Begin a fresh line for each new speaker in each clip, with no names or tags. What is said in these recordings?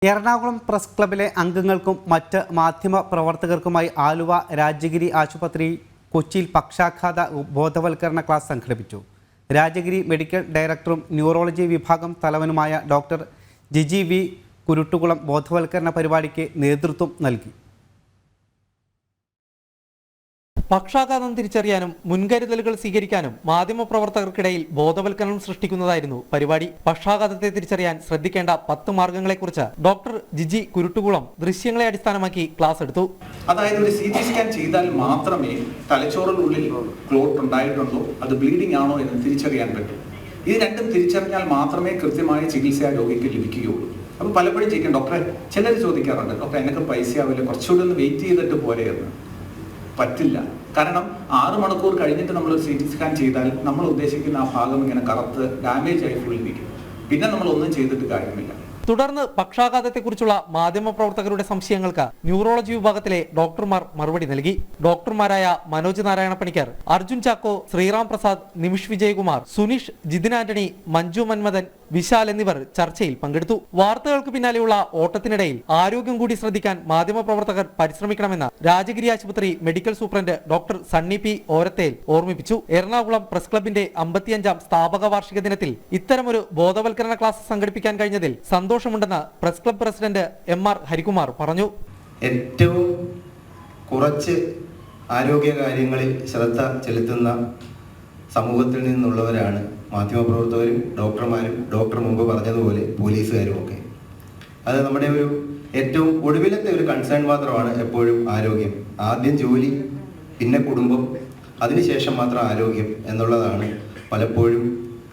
Ernakulam press ക്ലബിലെ അംഗങ്ങൾക്കും മറ്റ് മാധ്യമ പ്രവർത്തകർക്കുമായി ആലുവ രാജഗിരി ആശുപത്രി കൊച്ചിയിൽ പക്ഷാഘാത ബോധവൽക്കരണ ക്ലാസ് സംഘടിപ്പിച്ചു. രാജഗിരി മെഡിക്കൽ ഡയറക്ടറും ന്യൂറോളജി വിഭാഗം തലവനുമായ ഡോക്ടർ ജിജി വി കുരുട്ടുകുളം ബോധവൽക്കരണ പരിപാടിക്ക് നേതൃത്വം നൽകി.
പക്ഷാഘാതം തിരിച്ചറിയാനും മുൻകരുതലുകൾ സ്വീകരിക്കാനും മാധ്യമപ്രവർത്തകർക്കിടയിൽ ബോധവൽക്കരണം സൃഷ്ടിക്കുന്നതായിരുന്നു പരിപാടി. പക്ഷാഘാതത്തെ തിരിച്ചറിയാൻ ശ്രദ്ധിക്കേണ്ട 10 മാർഗങ്ങളെക്കുറിച്ച് ഡോക്ടർ ജിജി കുരുട്ടുകുളം ദൃശ്യങ്ങളെ അടിസ്ഥാനമാക്കി ക്ലാസ് എടുത്തു.
അതായത് ഒരു CT സ്കാൻ ചെയ്താൽ മാത്രമേ തലച്ചോറിനുള്ളിൽ ക്ലോട്ട് ഉണ്ടായിട്ടുണ്ടോ, അത് ബ്ലീഡിംഗ് ആണോ എന്ന് തിരിച്ചറിയാൻ പറ്റും. ഇത് രണ്ടും തിരിച്ചറിഞ്ഞാൽ മാത്രമേ കൃത്യമായ ചികിത്സ രോഗിക്ക് ലഭിക്കുകയുള്ളൂ. അപ്പോൾ പലപ്പോഴും ചോദിക്കാം, ഡോക്ടറെ ചിലർ ചോദിക്കാറുണ്ട്, ഡോക്ടറെ എനിക്ക് പൈസ ആവില്ല, കുറച്ചുകൂടി ഒന്ന് വെയിറ്റ് ചെയ്തിട്ട് പോരെ എന്ന്. പറ്റില്ല. കാരണം 6 മണിക്കൂർ കഴിഞ്ഞിട്ട് നമ്മൾ CT സ്കാൻ ചെയ്താൽ നമ്മൾ ഉദ്ദേശിക്കുന്ന ആ ഭാഗം ഇങ്ങനെ കറുത്ത് ഡാമേജ് ആയി ഫുള്ളിരിക്കും. പിന്നെ നമ്മൾ ഒന്നും ചെയ്തിട്ട് കാര്യമില്ല.
തുടർന്ന് പക്ഷാഘാതത്തെക്കുറിച്ചുള്ള മാധ്യമപ്രവർത്തകരുടെ സംശയങ്ങൾക്ക് ന്യൂറോളജി വിഭാഗത്തിലെ ഡോക്ടർമാർ മറുപടി നൽകി. ഡോക്ടർമാരായ മനോജ് നാരായണ പണിക്കർ, അർജുൻ ചാക്കോ, ശ്രീറാം പ്രസാദ്, നിമിഷ് വിജയകുമാർ, സുനീഷ്, ജിതിൻ ആന്റണി, മഞ്ജു മന്മഥൻ, വിശാൽ എന്നിവർ ചർച്ചയിൽ പങ്കെടുത്തു. വാർത്തകൾക്ക് പിന്നാലെയുള്ള ഓട്ടത്തിനിടയിൽ ആരോഗ്യം കൂടി ശ്രദ്ധിക്കാൻ മാധ്യമപ്രവർത്തകർ പരിശ്രമിക്കണമെന്ന് രാജഗിരി ആശുപത്രി medical superintendent doctor Sunny P Orathel ഓർമ്മിപ്പിച്ചു. എറണാകുളം പ്രസ് ക്ലബിന്റെ 55ാം സ്ഥാപക വാർഷിക ദിനത്തിൽ ഇത്തരമൊരു ബോധവൽക്കരണ ക്ലാസ് സംഘടിപ്പിക്കാൻ കഴിഞ്ഞതിൽ സന്തോഷമുണ്ടെന്ന് press club president MR Harikumar പറഞ്ഞു.
ഏറ്റവും കുറച്ച് ആരോഗ്യ കാര്യങ്ങളിൽ ശ്രദ്ധ ചെലുത്തുന്ന സമൂഹത്തിൽ നിന്നുള്ളവരാണ് മാധ്യമപ്രവർത്തകരും ഡോക്ടർമാരും, ഡോക്ടർ മുമ്പ് പറഞ്ഞതുപോലെ പോലീസുകാരും ഒക്കെ. അത് നമ്മുടെ ഒരു ഏറ്റവും ഒടുവിലത്തെ ഒരു കൺസേൺ മാത്രമാണ് എപ്പോഴും ആരോഗ്യം. ആദ്യം ജോലി, പിന്നെ കുടുംബം, അതിനുശേഷം മാത്രം ആരോഗ്യം എന്നുള്ളതാണ് പലപ്പോഴും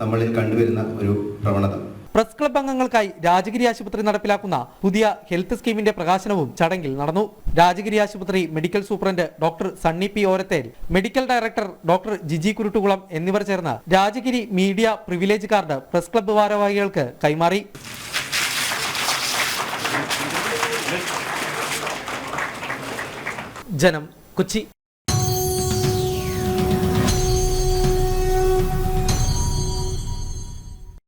നമ്മളിൽ കണ്ടുവരുന്ന ഒരു പ്രവണത.
പ്രസ് ക്ലബ് അംഗങ്ങൾക്കായി രാജഗിരി ആശുപത്രി നടപ്പിലാക്കുന്ന പുതിയ ഹെൽത്ത് സ്കീമിന്റെ പ്രകാശനവും ചടങ്ങിൽ നടന്നു. രാജഗിരി ആശുപത്രി medical superintendent doctor Sunny P Orathel, medical director doctor Jiji Kuruttukulam എന്നിവർ ചേർന്ന് Rajagiri media privilege card press club ഭാരവാഹികൾക്ക് കൈമാറി. ജനം, കൊച്ചി.